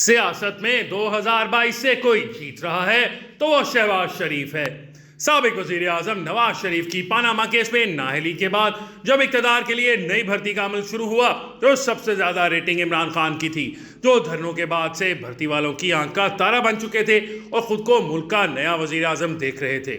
सियासत में 2022 से कोई जीत रहा है तो वो शहबाज शरीफ है। साबिक वजीर आजम नवाज शरीफ की पानामा केस में नाअहली के बाद जब इक़्तिदार के लिए नई भर्ती का अमल शुरू हुआ तो सबसे ज्यादा रेटिंग इमरान खान की थी, जो धरनों के बाद से भर्ती वालों की आंख का तारा बन चुके थे और खुद को मुल्क का नया वजीर आजम देख रहे थे।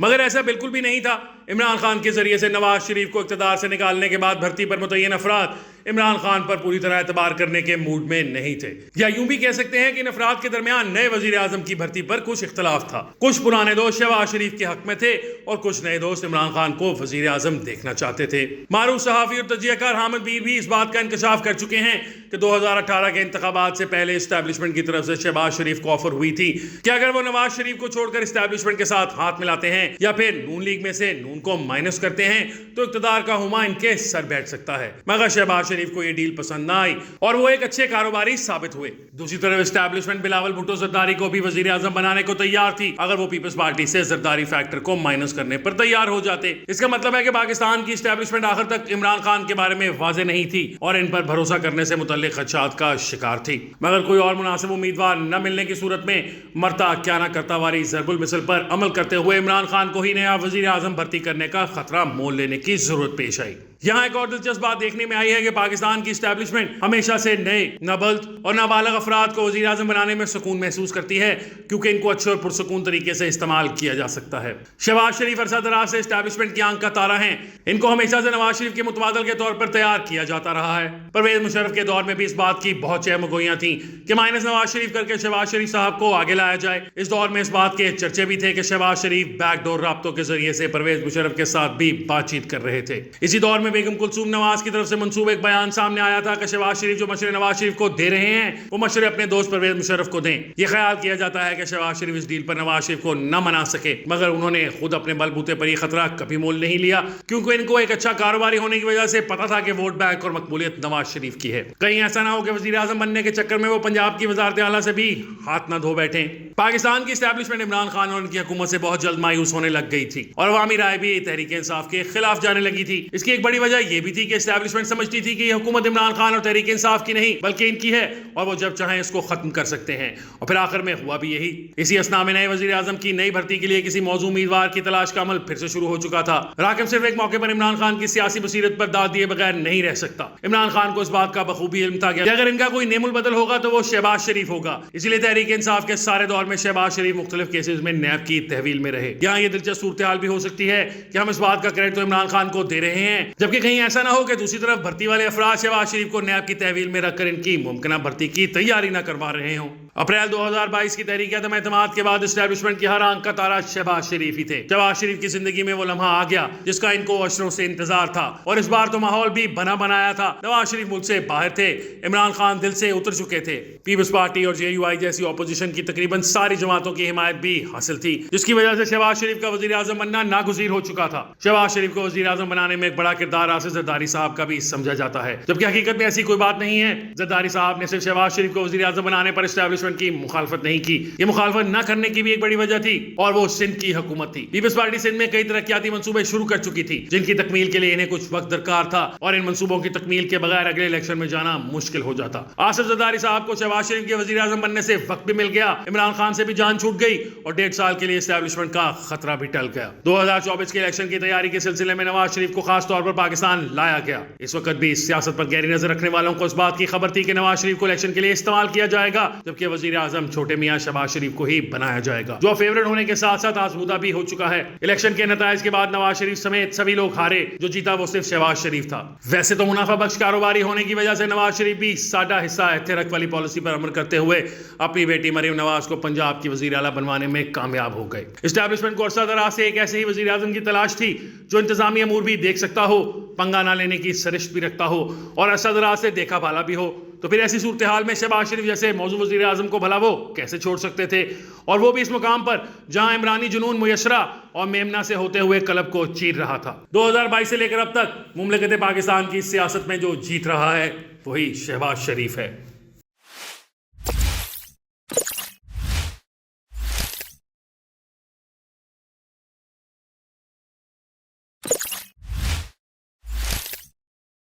मगर ऐसा बिल्कुल भी नहीं था। इमरान खान के जरिए से नवाज शरीफ को इक़्तिदार से निकालने के बाद भर्ती पर मुतय्यन अफराद इमरान खान पर पूरी तरह एतबार करने के मूड में नहीं थे, या यूं भी कह सकते हैं कि इन अफराद के दरमियान नए वजीर आजम की भर्ती पर कुछ इख्तलाफ था। कुछ पुराने दोस्त शहबाज शरीफ के हक में थे और कुछ नए दोस्त इमरान खान को वजीर आजम देखना चाहते थे। मारूफ सहाफी और तजियाकार हामिद मीर भी इस बात का इंकशाफ कर चुके हैं कि 2018 के इंतखाबात से पहले इस्टेब्लिशमेंट की तरफ से शहबाज शरीफ को ऑफर हुई थी कि अगर वो नवाज शरीफ को छोड़कर इस्टेब्लिशमेंट के साथ हाथ मिलाते हैं या फिर नून लीग में से नून को माइनस करते हैं तो इक़्तिदार का हुमा इनके सर बैठ सकता है। मगर शहबाज शरीफ को यह डील पसंद ना आई और वो एक अच्छे कारोबारी साबित हुए। दूसरी तरफ इस्टेब्लिशमेंट बिलावल भुट्टो जरदारी को भी वजीर आजम बनाने को तैयार थी अगर वो पीपल्स पार्टी से जरदारी फैक्टर को माइनस करने पर तैयार हो जाते। इसका मतलब है कि पाकिस्तान की इस्टेब्लिशमेंट आखिर तक इमरान खान के बारे में वाज़ेह नहीं थी और इन पर भरोसा करने से मुतल्लिक खदशात का शिकार थी। मगर कोई और मुनासिब उम्मीदवार न मिलने की सूरत में मरता क्या ना करता वाली ज़रबुल मिसल पर अमल करते हुए इमरान खान को ही नया वजीर आजम भर्ती करने का खतरा मोल लेने की जरूरत पेश आई। यहाँ एक और दिलचस्प बात देखने में आई है कि पाकिस्तान की इस्टेब्लिशमेंट हमेशा से नए, नाबल्द और नाबालग अफराद को वजीर आजम बनाने में सुकून महसूस करती है क्योंकि इनको अच्छे और पुरसुकून तरीके से इस्तेमाल किया जा सकता है। शहबाज शरीफ अरसा दराज से इस्टेब्लिशमेंट की आंख का तारा हैं। इनको हमेशा से नवाज शरीफ के मुतबादल के तौर पर तैयार किया जाता रहा है। परवेज मुशर्रफ के दौर में भी इस बात की बहुत चहमगोइयां थी कि माइनस नवाज शरीफ करके शहबाज शरीफ साहब को आगे लाया जाए। इस दौर में इस बात के चर्चे भी थे कि शहबाज शरीफ बैकडोर राब्तों के जरिए से परवेज मुशर्रफ के साथ भी बातचीत कर रहे थे। इसी दौर में बेगम कुलसूम नवाज की तरफ से मंसूब एक बयान सामने आया था कि शहबाज शरीफ जो मशवरे नवाज शरीफ को दे रहे हैं वो मशवरे अपने दोस्त परवेज मुशर्रफ को दें। यह ख्याल किया जाता है कि शहबाज शरीफ इस डील पर नवाज शरीफ को न मना सके, मगर उन्होंने खुद अपने बलबूते पर यह खतरा कभी मोल नहीं लिया क्योंकि इनको एक अच्छा कारोबारी होने की वजह से पता था कि वोट बैंक और मकबूलियत नवाज शरीफ की है। कहीं ऐसा ना हो कि वजीर आजम बनने के चक्कर में वो पंजाब की वजारत आला से भी हाथ न धो बैठे। पाकिस्तान की इस्टेब्लिशमेंट इमरान खान और उनकी हुकूमत से बहुत जल्द मायूस होने लग गई थी और अवामी राय भी तहरीक इंसाफ के खिलाफ जाने लगी थी। इसकी एक बड़ी वजह यह भी थी कि इस्टेब्लिशमेंट समझती थी कि यह हुकूमत इमरान खान और तहरीक इंसाफ की नहीं बल्कि इनकी है और वो जब चाहें इसको खत्म कर सकते हैं। और फिर आखिर में हुआ भी यही। इसी असना में नए वजीर आजम की नई भर्ती के लिए किसी मौजूद उम्मीदवार की तलाश का अमल फिर से शुरू हो चुका था। राकिब सिर्फ एक मौके पर इमरान खान की सियासी बसीरत पर दाद दिए बगैर नहीं रह सकता। इमरान खान को इस बात का बखूबी इल्म था कि अगर इनका कोई नेमुल बदल होगा तो वो शहबाज शरीफ होगा। इसलिए तहरीक इंसाफ के सारे दौर में शहबाज शरीफ मुख्तलिफ केसेस में नैब की तहवील में रहे। यहाँ ये दिलचस्प सूरत हाल भी हो सकती है कि हम इस बात का क्रेडिट तो इमरान खान को दे रहे हैं जबकि कहीं ऐसा ना हो कि दूसरी तरफ भर्ती वाले अफराद शहबाज शरीफ को नैब की तहवील में रखकर इनकी मुमकिन भर्ती की तैयारी न करवा रहे हों। अप्रैल 2022 की तहरीक एतमाद के बाद इस्टेब्लिशमेंट की हर आंख का तारा शहबाज शरीफ ही थे। शहबाज शरीफ की जिंदगी में वो लम्हा आ गया जिसका इनको अशरों से इंतजार था और इस बार तो माहौल भी बना बनाया था। नवाज शरीफ मुल्क से बाहर थे, इमरान खान दिल से उतर चुके थे। पीपल्स पार्टी और JUI जैसी ऑपोजिशन की तकरीबन सारी जमातों की हिमायत भी हासिल थी जिसकी वजह से शहबाज शरीफ का वजीर आजम बनना नागुज़ीर हो चुका था। शहबाज शरीफ को वजीर आजम बनाने में एक बड़ा किरदार आसिफ जरदारी साहब का भी समझा जाता है, जबकि हकीकत में ऐसी कोई बात नहीं है। जरदारी साहब ने सिर्फ शहबाज शरीफ को वजीर आजम बनाने पर इस्टेब्लिशमेंट की मुखालफत नहीं की, ये मुखालफत न करने की भी एक बड़ी वजह थी और वो सिंध की हुकूमत थी। पीपल्स पार्टी सिंध में कई तरक्याती मंसूबे शुरू कर चुकी थी जिनकी तकमील के लिए इन्हें कुछ वक्त दरकार था और इन मंसूबों की तकमील के बगैर अगले इलेक्शन में जाना मुश्किल हो जाता। आसिफ जरदारी साहब को शहबाज शरीफ के वजीर आजम बनने से वक्त भी मिल गया, इमरान खान से भी जान छूट गई और 1.5 साल के लिए इस्टेब्लिशमेंट का खतरा भी टल गया। 2024 के इलेक्शन की तैयारी के सिलसिले में नवाज शरीफ को खास तौर पर पाकिस्तान लाया गया। इस वक्त भी सियासत पर गहरी नजर रखने वालों को इस बात की खबर थी कि नवाज शरीफ को इलेक्शन के लिए इस्तेमाल किया जाएगा जबकि वजीर आजम छोटे मियां शहबाज शरीफ को ही बनाया जाएगा, जो फेवरेट होने के साथ साथ आजमूदा भी हो चुका है। इलेक्शन के नताइज के बाद नवाज शरीफ समेत सभी लोग हारे, जो जीता वो सिर्फ शहबाज शरीफ था। वैसे तो मुनाफा बख्श कारोबारी होने की वजह से नवाज शरीफ भी साडा हिस्सा एहतियात वाली पॉलिसी पर अमल करते हुए अपनी बेटी मरियम नवाज को पंजाब की वजीर आला बनवाने में कामयाब हो गए। इस्टेब्लिशमेंट को अरसा दराज से एक ऐसे ही वजीर आजम की तलाश थी जो इंतजामी अमूर भी देख सकता हो, पंगा ना लेने की सरिश्त भी रखता हो और अरसा दराज से देखा भाला भी हो। तो फिर ऐसी सूरत हाल में शहबाज शरीफ जैसे मौजूद वजीर आजम को भला वो कैसे छोड़ सकते थे, और वो भी इस मुकाम पर जहां इमरानी जुनून मुयशरा और मेमना से होते हुए कलब को चीर रहा था। 2022 से लेकर अब तक मुमलकत पाकिस्तान की सियासत में जो जीत रहा है वही शहबाज शरीफ है।